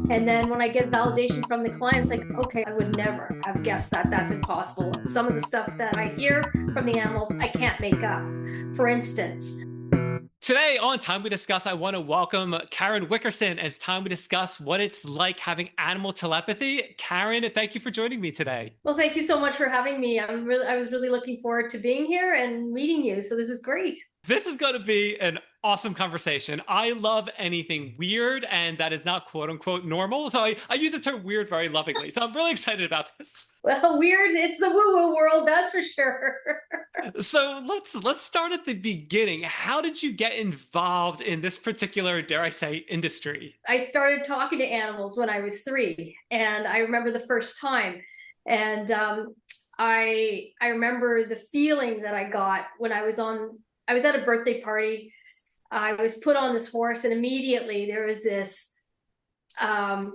And then when I get validation from the client, it's like, okay, I would never have guessed that. That's impossible. Some of the stuff that I hear from the animals, I can't make up. For instance, Today on Time We Discuss, I want to welcome Karen Wickerson as Time We Discuss what it's like having animal telepathy. Karen, thank you for joining me today. well, thank you so much for having me. I was really looking forward to being here and meeting you. So this is great. This is going to be an awesome conversation. I love anything weird and that is not quote unquote normal. So I use the term weird very lovingly. So I'm really excited about this. Well, weird. It's the woo-woo world, that's for sure. So let's start at the beginning. How did you get involved in this particular, dare I say, industry? I started talking to animals when I was 3, and I remember the first time. And I remember the feeling that I got when I was at a birthday party. I was put on this horse, and immediately there was this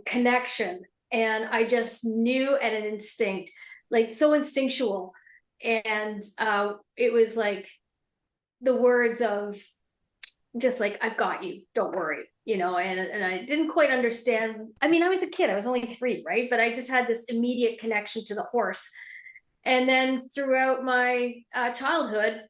connection, and I just knew at an instinct, like so instinctual. And it was like the words of just like, I've got you, don't worry, and I didn't quite understand. I mean, I was a kid, I was only 3, right? But I just had this immediate connection to the horse. And then throughout my childhood,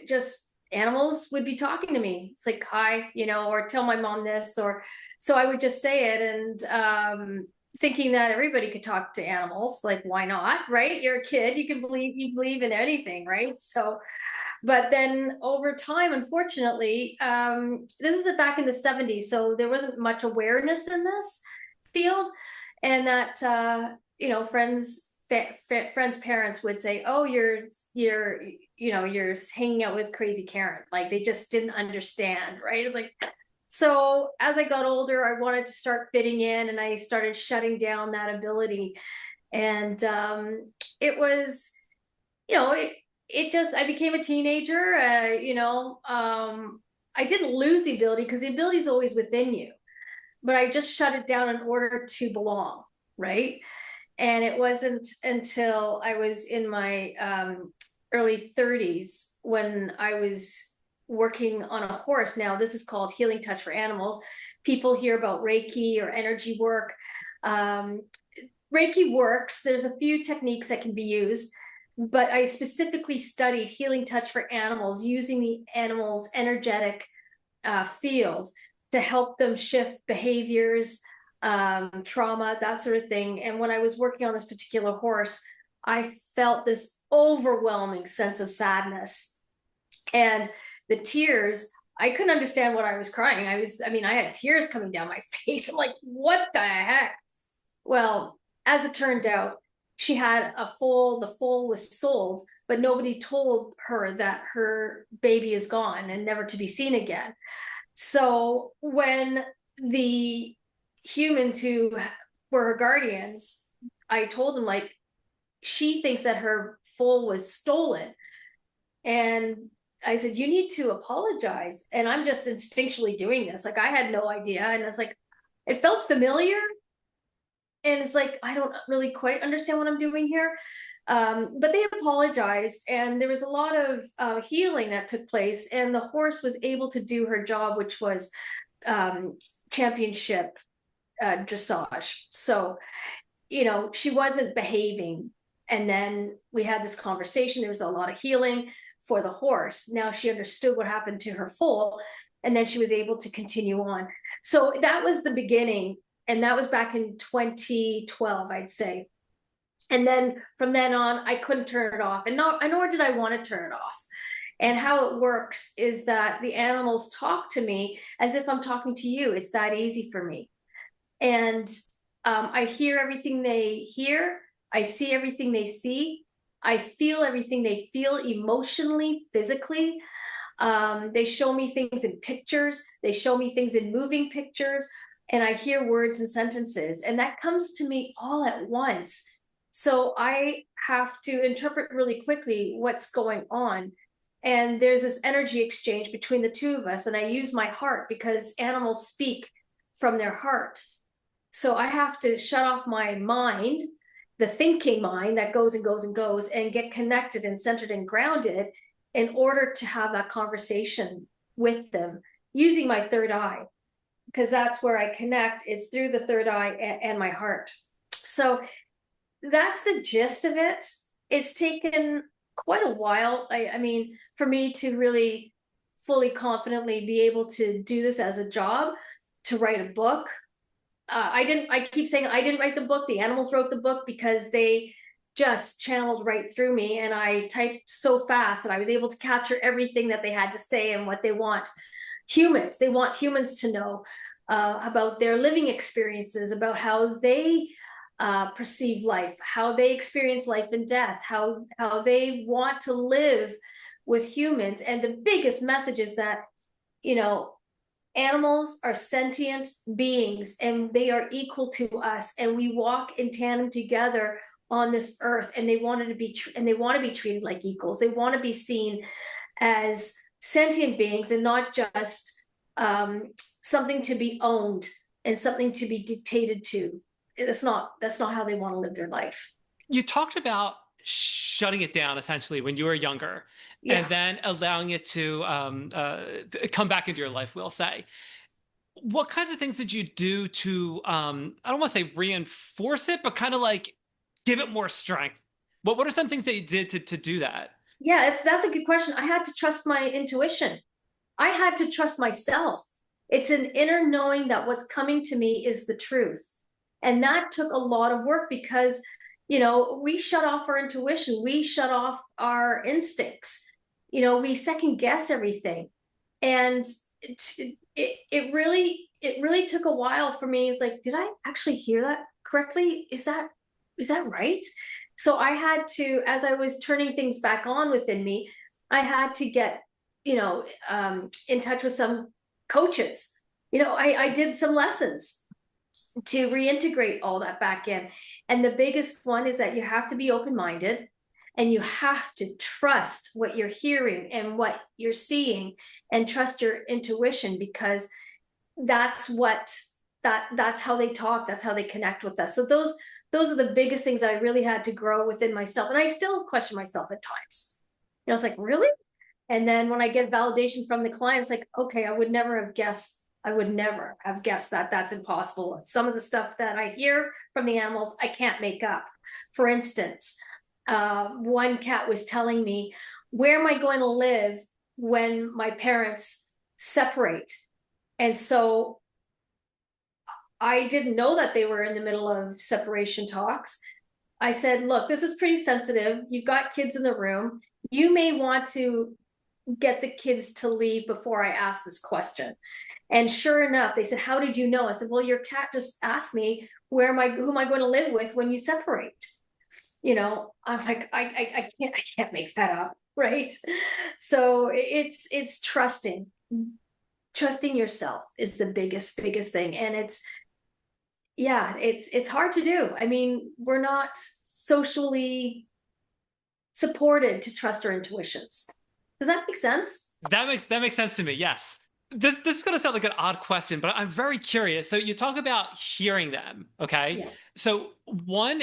just animals would be talking to me. It's like, hi, or tell my mom this, or so I would just say it. And thinking that everybody could talk to animals, like, why not, right? You're a kid, you believe in anything, right? So but then over time, unfortunately, this is back in the 70s, so there wasn't much awareness in this field. And that friends parents would say, oh, you're hanging out with crazy Karen. Like, they just didn't understand, right? It's like, so as I got older, I wanted to start fitting in, and I started shutting down that ability. And it was, you know it just, I became a teenager. I didn't lose the ability, because the ability is always within you, but I just shut it down in order to belong, right? And it wasn't until I was in my early 30s when I was working on a horse. Now, this is called healing touch for animals. People hear about Reiki or energy work. Reiki works. There's a few techniques that can be used, but I specifically studied healing touch for animals, using the animal's energetic field to help them shift behaviors, trauma, that sort of thing. And when I was working on this particular horse, I felt this overwhelming sense of sadness, and the tears. I couldn't understand what I was crying. I had tears coming down my face. I'm like, what the heck? Well, as it turned out, she had a foal. The foal was sold, but nobody told her that her baby is gone and never to be seen again. So when the humans who were her guardians, I told them, like, she thinks that her foal was stolen. And I said, you need to apologize. And I'm just instinctually doing this. Like, I had no idea. And it's like, it felt familiar, and it's like, I don't really quite understand what I'm doing here. But they apologized, and there was a lot of healing that took place, and the horse was able to do her job, which was championship dressage. So, she wasn't behaving. And then we had this conversation. There was a lot of healing for the horse. Now she understood what happened to her foal, and then she was able to continue on. So that was the beginning. And that was back in 2012, I'd say. And then from then on, I couldn't turn it off, and nor did I want to turn it off. And how it works is that the animals talk to me as if I'm talking to you. It's that easy for me. And I hear everything they hear. I see everything they see. I feel everything they feel emotionally, physically. They show me things in pictures. They show me things in moving pictures. And I hear words and sentences, and that comes to me all at once. So I have to interpret really quickly what's going on. And there's this energy exchange between the two of us. And I use my heart, because animals speak from their heart. So I have to shut off my mind, the thinking mind that goes and goes and goes, and get connected and centered and grounded in order to have that conversation with them using my third eye. because that's where I connect, is through the third eye and my heart. So that's the gist of it. It's taken quite a while. I mean, for me to really fully confidently be able to do this as a job, to write a book. I keep saying I didn't write the book. The animals wrote the book because they just channeled right through me, and I typed so fast that I was able to capture everything that they had to say and what they want humans. They want humans to know about their living experiences, about how they perceive life, how they experience life and death, how they want to live with humans. And the biggest message is that, you know, animals are sentient beings and they are equal to us, and we walk in tandem together on this earth, and they want to be treated like equals. They want to be seen as sentient beings and not just something to be owned and something to be dictated to. That's not how they want to live their life. You talked about shutting it down essentially when you were younger, and Yeah. then allowing it to come back into your life, we'll say. What kinds of things did you do to, I don't want to say reinforce it, but kind of like give it more strength? What are some things that you did to do that? Yeah, that's a good question. I had to trust my intuition. I had to trust myself. It's an inner knowing that what's coming to me is the truth. And that took a lot of work because, you know, we shut off our intuition, we shut off our instincts, you know, we second guess everything. And it really took a while for me. It's like, did I actually hear that correctly? Is that right? So I had to, as I was turning things back on within me, I had to get, you know, in touch with some coaches. You know, I did some lessons to reintegrate all that back in. And the biggest one is that you have to be open-minded, and you have to trust what you're hearing and what you're seeing, and trust your intuition, because that's how they talk, that's how they connect with us. So those are the biggest things that I really had to grow within myself. And I still question myself at times. You know, it's like, really? And then when I get validation from the client, it's like, okay, I would never have guessed that that's impossible. Some of the stuff that I hear from the animals, I can't make up. For instance, one cat was telling me, where am I going to live when my parents separate? And so I didn't know that they were in the middle of separation talks. I said, look, this is pretty sensitive. You've got kids in the room. You may want to get the kids to leave before I ask this question. And sure enough, they said, how did you know? I said, well, your cat just asked me, who am I going to live with when you separate? You know, I'm like, I can't make that up, right? So it's trusting yourself is the biggest thing. And it's hard to do. I mean, we're not socially supported to trust our intuitions. Does that make sense? That makes sense to me. Yes. This is going to sound like an odd question, but I'm very curious. So you talk about hearing them, okay? Yes. So one,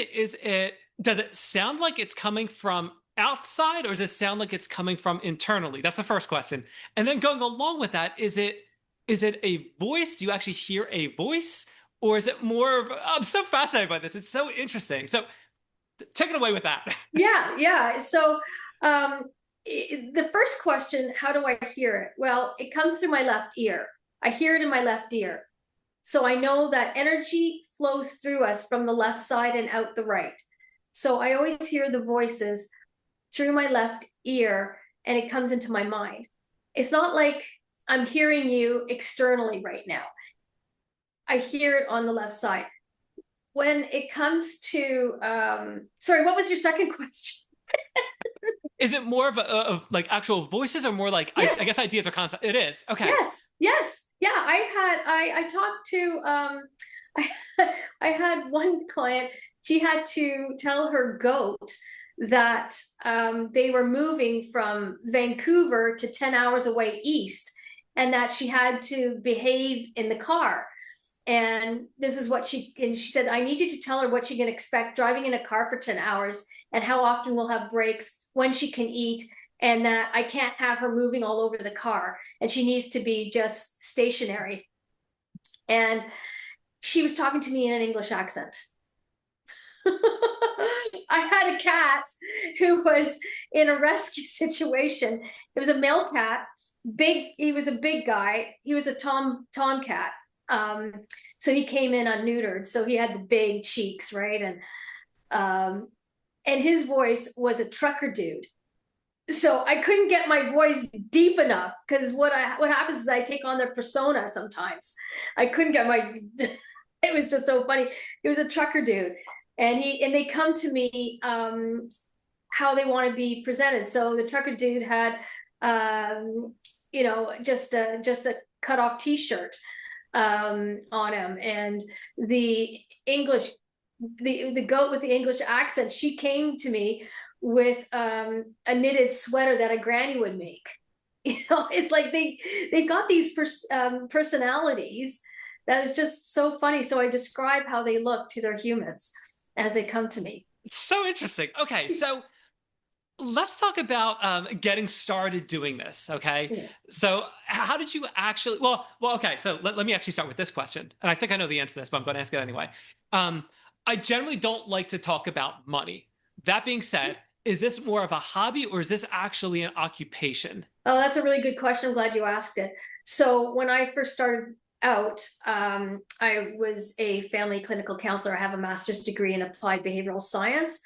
does it sound like it's coming from outside, or does it sound like it's coming from internally? That's the first question. And then going along with that, is it a voice? Do you actually hear a voice? Or is it more of, I'm so fascinated by this. It's so interesting. So take it away with that. Yeah. So the first question, how do I hear it? Well, it comes through my left ear. I hear it in my left ear. So I know that energy flows through us from the left side and out the right. So I always hear the voices through my left ear, and it comes into my mind. It's not like I'm hearing you externally right now. I hear it on the left side. When it comes to, sorry, what was your second question? Is it more of like actual voices, or more like, Yes. I guess ideas or concepts? It is. Okay. Yes. Yeah, I talked to, I had one client, she had to tell her goat that they were moving from Vancouver to 10 hours away east, and that she had to behave in the car. And this is what she said, I need you to tell her what she can expect driving in a car for 10 hours, and how often we'll have breaks, when she can eat, and that I can't have her moving all over the car, and she needs to be just stationary. And she was talking to me in an English accent. I had a cat who was in a rescue situation. It was a male cat, big. He was a big guy. He was a tomcat. Um, so he came in unneutered. So he had the big cheeks, right? And his voice was a trucker dude. So I couldn't get my voice deep enough because what happens is I take on their persona sometimes. I couldn't get my it was just so funny. He was a trucker dude. And they come to me how they want to be presented. So the trucker dude had just a cut off t-shirt on him, and the English the goat with the English accent, she came to me with a knitted sweater that a granny would make. It's like they've got these personalities that is just so funny. So I describe how they look to their humans as they come to me. It's so interesting. Okay, so let's talk about getting started doing this. Okay, Yeah. so how did you actually? Okay. So let me actually start with this question, and I think I know the answer to this, but I'm going to ask it anyway. I generally don't like to talk about money. That being said, is this more of a hobby or is this actually an occupation? Oh, that's a really good question. I'm glad you asked it. So when I first started out, I was a family clinical counselor. I have a master's degree in applied behavioral science,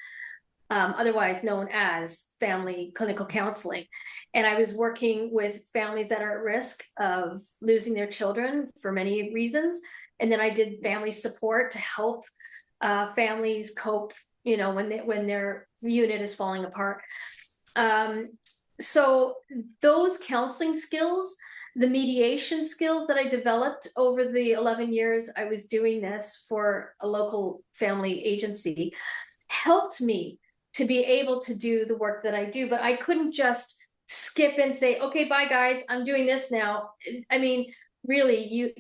otherwise known as family clinical counseling. And I was working with families that are at risk of losing their children for many reasons. And then I did family support to help families cope, when their unit is falling apart. So those counseling skills, the mediation skills that I developed over the 11 years I was doing this for a local family agency, helped me to be able to do the work that I do. But I couldn't just skip and say, okay, bye guys, I'm doing this now. I mean, really,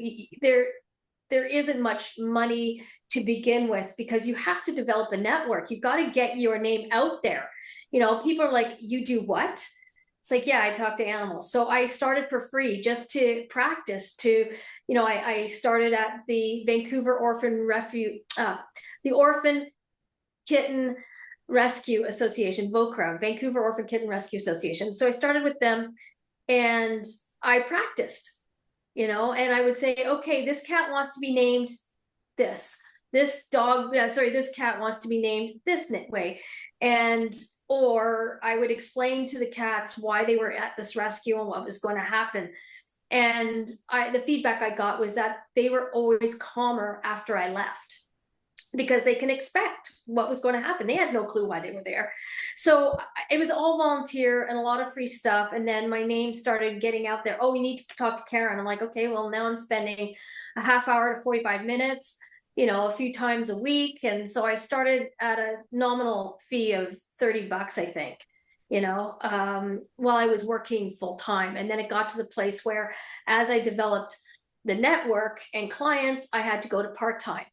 there isn't much money to begin with, because you have to develop a network. You've got to get your name out there. People are like, you do what? It's like, yeah, I talk to animals. So I started for free just to practice I started at the Vancouver Orphan Refuge, the Orphan Kitten Rescue Association, VOCRA, Vancouver Orphan Kitten Rescue Association. So I started with them and I practiced, and I would say, okay, this cat wants to be named this cat wants to be named this way. Or I would explain to the cats why they were at this rescue and what was going to happen. And the feedback I got was that they were always calmer after I left, because they can expect what was going to happen. They had no clue why they were there. So it was all volunteer and a lot of free stuff. And then my name started getting out there. Oh, you need to talk to Karen. I'm like, okay, well, now I'm spending a half hour to 45 minutes, a few times a week. And so I started at a nominal fee of $30, I think, while I was working full time. And then it got to the place where, as I developed the network and clients, I had to go to part-time.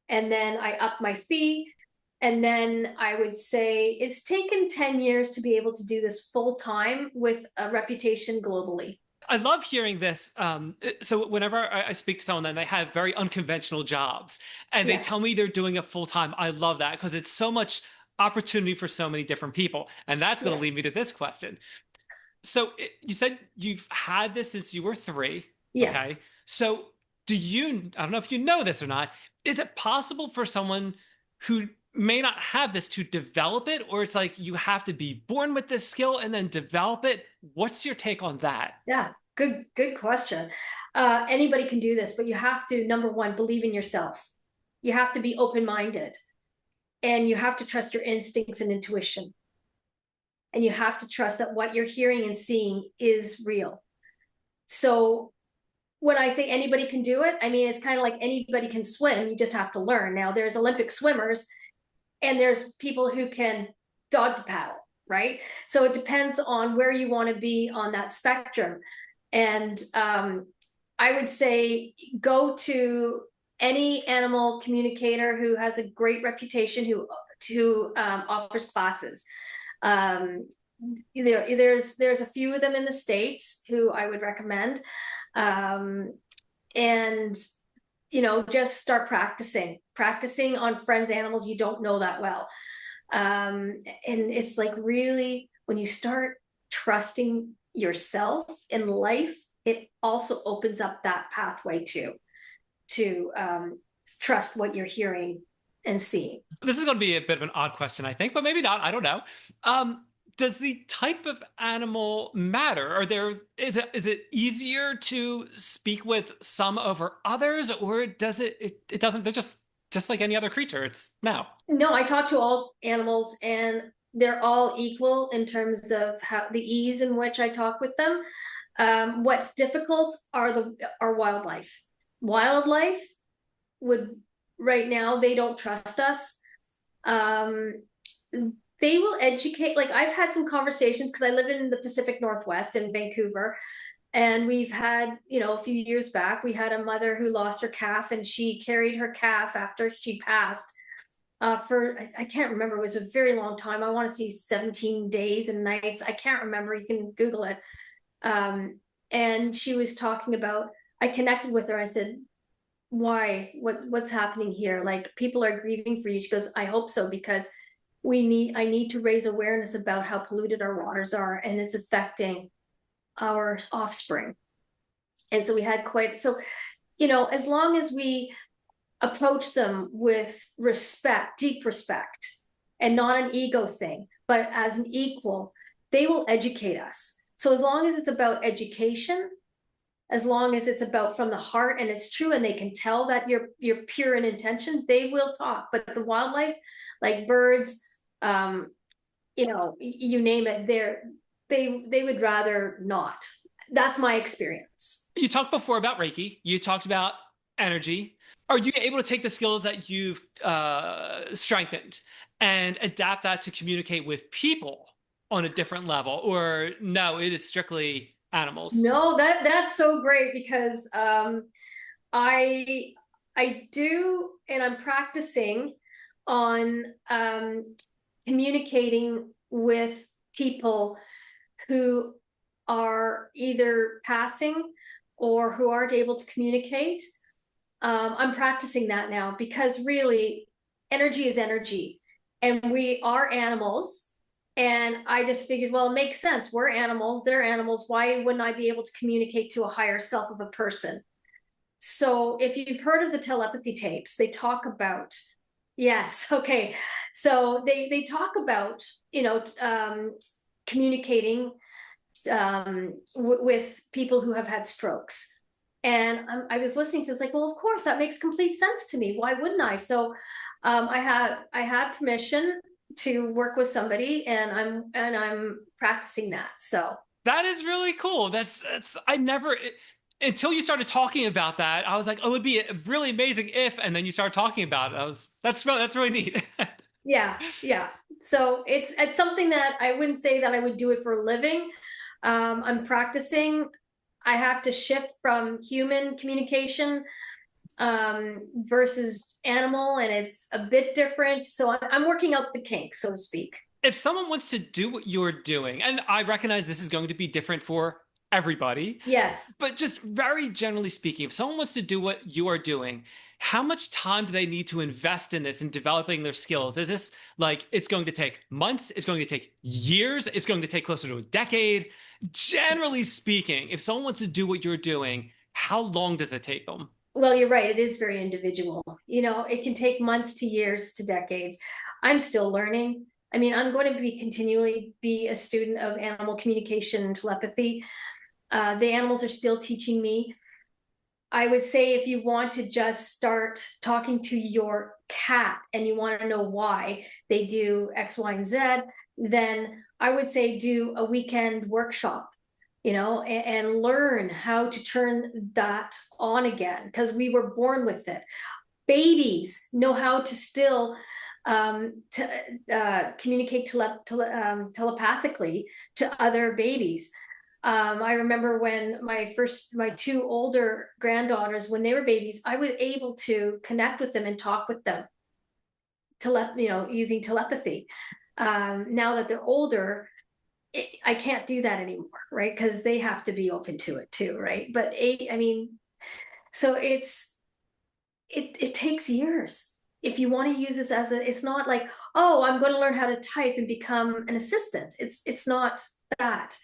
And then I upped my fee. And then I would say it's taken 10 years to be able to do this full time with a reputation globally. I love hearing this. So whenever I speak to someone and they have very unconventional jobs and they tell me they're doing it full time, I love that because it's so much opportunity for so many different people. And that's going to lead me to this question. So you said you've had this since you were 3. Yes. Okay. So I don't know if you know this or not, is it possible for someone who may not have this to develop it, or it's like you have to be born with this skill and then develop it? What's your take on that? Yeah, good question. Anybody can do this, but you have to, number one, believe in yourself. You have to be open-minded, and you have to trust your instincts and intuition. And you have to trust that what you're hearing and seeing is real. So when I say anybody can do it, I mean, it's kind of like anybody can swim. You just have to learn. Now, there's Olympic swimmers and there's people who can dog paddle, right? So it depends on where you want to be on that spectrum. And I would say go to any animal communicator who has a great reputation, who offers classes. There's a few of them in the States who I would recommend. and just start practicing on friends' animals you don't know that well. And it's like, really, when you start trusting yourself in life, it also opens up that pathway to trust what you're hearing and seeing. This is going to be a bit of an odd question, I think, but maybe not. I don't know. Um, does the type of animal matter? Is it easier to speak with some over others, or it doesn't? They're just like any other creature. It's now. No, I talk to all animals, and they're all equal in terms of how the ease in which I talk with them. What's difficult are wildlife. Wildlife would right now, they don't trust us. Um, they will educate. Like, I've had some conversations because I live in the Pacific Northwest in Vancouver, and we've had, a few years back, we had a mother who lost her calf, and she carried her calf after she passed for, I can't remember, it was a very long time. I want to see 17 days and nights. I can't remember. You can Google it. And she was talking about, I connected with her. I said, why? What's happening here? Like, people are grieving for you. She goes, I hope so, because I need to raise awareness about how polluted our waters are, and it's affecting our offspring. And so we had as long as we approach them with respect, deep respect, and not an ego thing, but as an equal, they will educate us. So as long as it's about education, as long as it's about from the heart and it's true, and they can tell that you're pure in intention, they will talk. But the wildlife, like birds, you name it, they would rather not. That's my experience. You talked before about Reiki. You talked about energy. Are you able to take the skills that you've strengthened and adapt that to communicate with people on a different level, or no, it is strictly animals? No, that's so great, because I I do, and I'm practicing on communicating with people who are either passing or who aren't able to communicate. I'm practicing that now, because really, energy is energy, and we are animals. And I just figured, well, it makes sense. We're animals, they're animals. Why wouldn't I be able to communicate to a higher self of a person? So if you've heard of the telepathy tapes, they talk about, yes, okay. So they talk about, communicating with people who have had strokes. And I was listening to, it's like, well, of course, that makes complete sense to me. Why wouldn't I? So I had permission to work with somebody, and I'm practicing that. So That is really cool. I never until you started talking about that, I was like, oh, it would be really amazing if, and then you started talking about it. That's really neat. yeah. So it's something that I wouldn't say that I would do it for a living. I'm practicing. I have to shift from human communication versus animal, and it's a bit different. So I'm working out the kinks, so to speak. If someone wants to do what you're doing, and I recognize this is going to be different for everybody, Yes. but just very generally speaking, if someone wants to do what you are doing, how much time do they need to invest in this and developing their skills? Is this like it's going to take months? It's going to take years? It's going to take closer to a decade? Generally speaking, if someone wants to do what you're doing, how long does it take them? Well, you're right. It is very individual. It can take months to years to decades. I'm still learning. I mean, I'm going to continually be a student of animal communication and telepathy. The animals are still teaching me. I would say, if you want to just start talking to your cat and you want to know why they do X, Y, and Z, then I would say do a weekend workshop, and learn how to turn that on again, because we were born with it. Babies know how to still communicate telepathically to other babies. I remember when my two older granddaughters, when they were babies, I was able to connect with them and talk with them using telepathy. Now that they're older, I can't do that anymore, right? Because they have to be open to it too, right? But I mean, So it takes years. If you want to use this as it's not like, oh, I'm going to learn how to type and become an assistant. It's not that.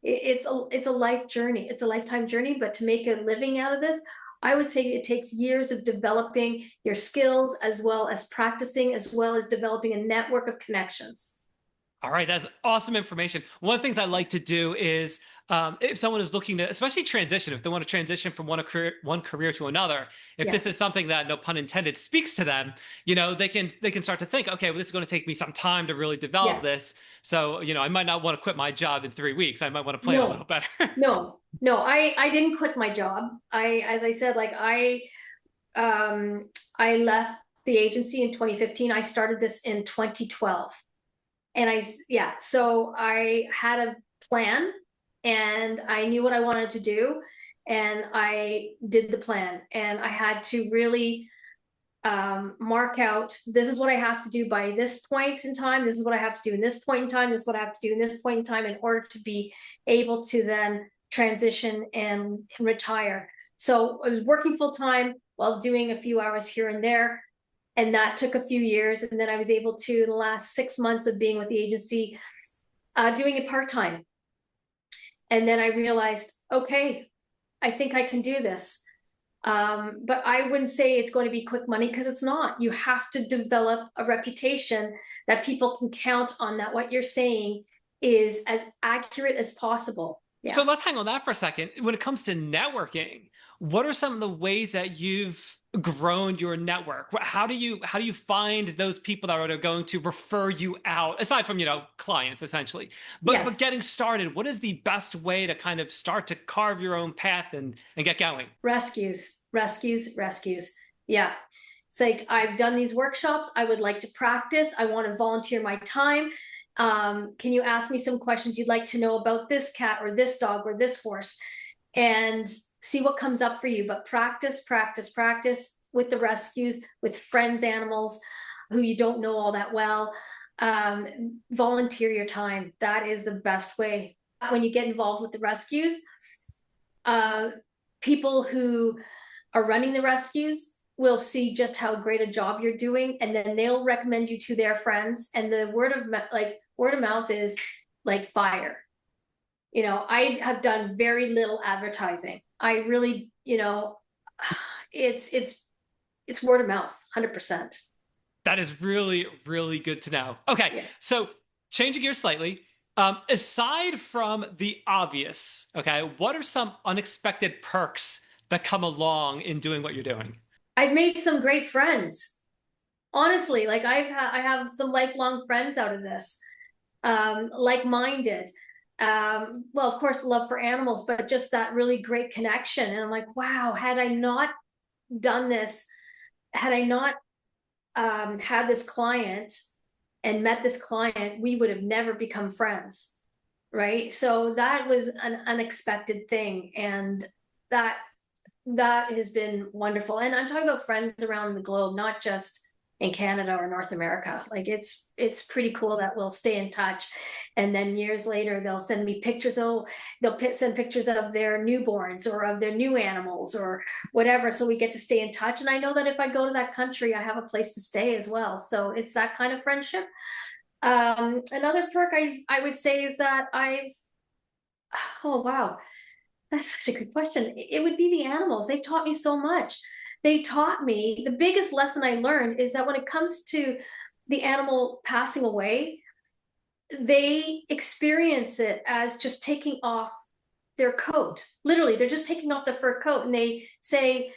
It's a life journey. It's a lifetime journey, but to make a living out of this, I would say it takes years of developing your skills as well as practicing, as well as developing a network of connections. All right, that's awesome information. One of the things I like to do is if someone is looking to, especially transition, if they want to transition from one career to another, if this Yes. is something that, no pun intended, speaks to them, they can start to think, okay, well, this is going to take me some time to really develop Yes. this. So, I might not want to quit my job in 3 weeks. I might want to plan a little No, better. no, I didn't quit my job. As I said, like I left the agency in 2015. I started this in 2012. And yeah, so I had a plan and I knew what I wanted to do and I did the plan and I had to really mark out, this is what I have to do by this point in time. This is what I have to do in this point in time. This is what I have to do in this point in time in order to be able to then transition and retire. So I was working full time while doing a few hours here and there. And that took a few years. And then I was able to, in the last 6 months of being with the agency, doing it part time. And then I realized, okay, I think I can do this. But I wouldn't say it's going to be quick money because it's not. You have to develop a reputation that people can count on, that what you're saying is as accurate as possible. Yeah. So let's hang on that for a second. When it comes to networking, what are some of the ways that you've grown your network? How do you find those people that are going to refer you out, aside from, clients essentially? But Yes. getting started, what is the best way to kind of start to carve your own path and get going? Rescues, rescues, rescues. Yeah. It's like, I've done these workshops. I would like to practice. I want to volunteer my time. Can you ask me some questions you'd like to know about this cat or this dog or this horse? And see what comes up for you. But practice, practice, practice with the rescues, with friends, animals who you don't know all that well. Volunteer your time. That is the best way. When you get involved with the rescues, people who are running the rescues will see just how great a job you're doing, and then they'll recommend you to their friends, and the word of mouth is like fire. I have done very little advertising. I really, it's word of mouth, 100%. That is really, really good to know. Okay, Yeah. so changing gears slightly, aside from the obvious, okay, what are some unexpected perks that come along in doing what you're doing? I've made some great friends. Honestly, like I have some lifelong friends out of this, like-minded. Well, of course, love for animals, but just that really great connection. And I'm like, wow, had I not done this, had I not had this client and met this client, we would have never become friends, right? So that was an unexpected thing, and that that has been wonderful. And I'm talking about friends around the globe, not just in Canada or North America. Like it's pretty cool that we'll stay in touch. And then years later, they'll send me pictures. Oh, they'll send pictures of their newborns or of their new animals or whatever. So we get to stay in touch. And I know that if I go to that country, I have a place to stay as well. So it's that kind of friendship. Another perk I would say is that oh, wow, that's such a good question. It would be the animals. They've taught me so much. They taught me, the biggest lesson I learned is that when it comes to the animal passing away, they experience it as just taking off their coat. Literally, they're just taking off the fur coat, and they say,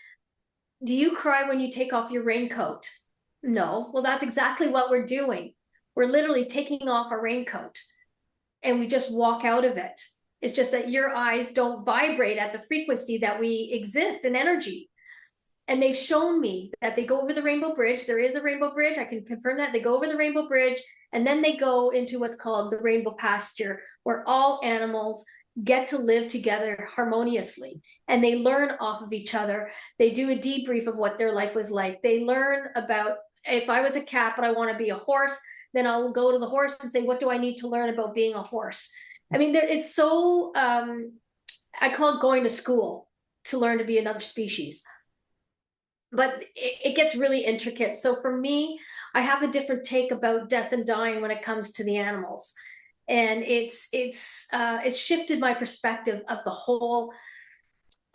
do you cry when you take off your raincoat? No. Well, that's exactly what we're doing. We're literally taking off our raincoat and we just walk out of it. It's just that your eyes don't vibrate at the frequency that we exist in energy. And they've shown me that they go over the Rainbow Bridge. There is a Rainbow Bridge. I can confirm that. They go over the Rainbow Bridge, and then they go into what's called the Rainbow Pasture, where all animals get to live together harmoniously. And they learn off of each other. They do a debrief of what their life was like. They learn about, if I was a cat, but I want to be a horse, then I'll go to the horse and say, what do I need to learn about being a horse? I mean, it's so, I call it going to school. to learn to be another species. But it gets really intricate. So for me, I have a different take about death and dying when it comes to the animals, and it's shifted my perspective of the whole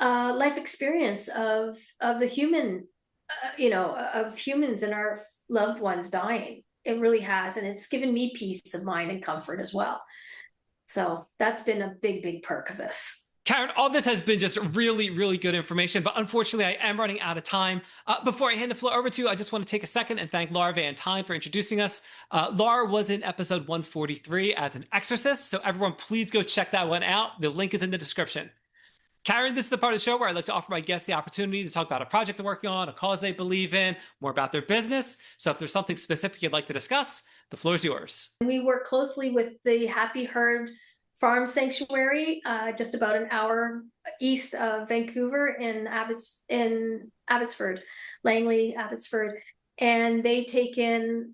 life experience of the human, of humans and our loved ones dying. It really has, and it's given me peace of mind and comfort as well. So that's been a big perk of this. Karen, all this has been just really, really good information, but unfortunately, I am running out of time. Before I hand the floor over to you, I just want to take a second and thank Laura Van Tyne for introducing us. Laura was in episode 143 as an exorcist, so everyone please go check that one out. The link is in the description. Karen, this is the part of the show where I like to offer my guests the opportunity to talk about a project they're working on, a cause they believe in, more about their business. So if there's something specific you'd like to discuss, the floor is yours. We work closely with the Happy Herd Farm Sanctuary, just about an hour east of Vancouver in Abbotsford, Langley, Abbotsford. And they take in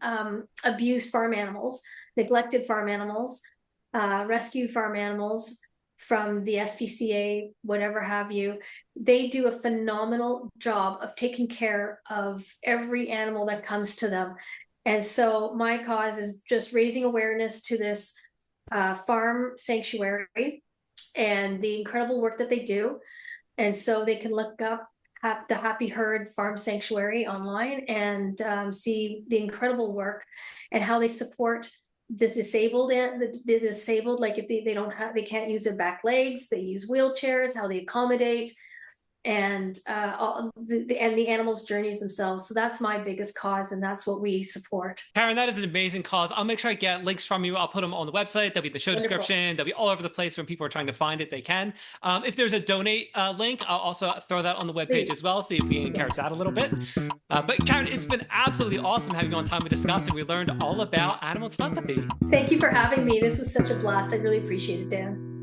abused farm animals, neglected farm animals, rescued farm animals from the SPCA, whatever have you. They do a phenomenal job of taking care of every animal that comes to them. And so my cause is just raising awareness to this farm sanctuary and the incredible work that they do. And so they can look up the Happy Herd Farm Sanctuary online and see the incredible work and how they support the disabled, like if they can't use their back legs, they use wheelchairs, how they accommodate, and the animals' journeys themselves. So that's my biggest cause, and that's what we support. Karen, that is an amazing cause. I'll make sure I get links from you. I'll put them on the website. They'll be in the show description. They'll be all over the place when people are trying to find it, they can. If there's a donate link, I'll also throw that on the webpage as well, see if we encourage that a little bit. But Karen, it's been absolutely awesome having you on Time to Discuss, and we learned all about animal telepathy. Thank you for having me. This was such a blast. I really appreciate it, Dan.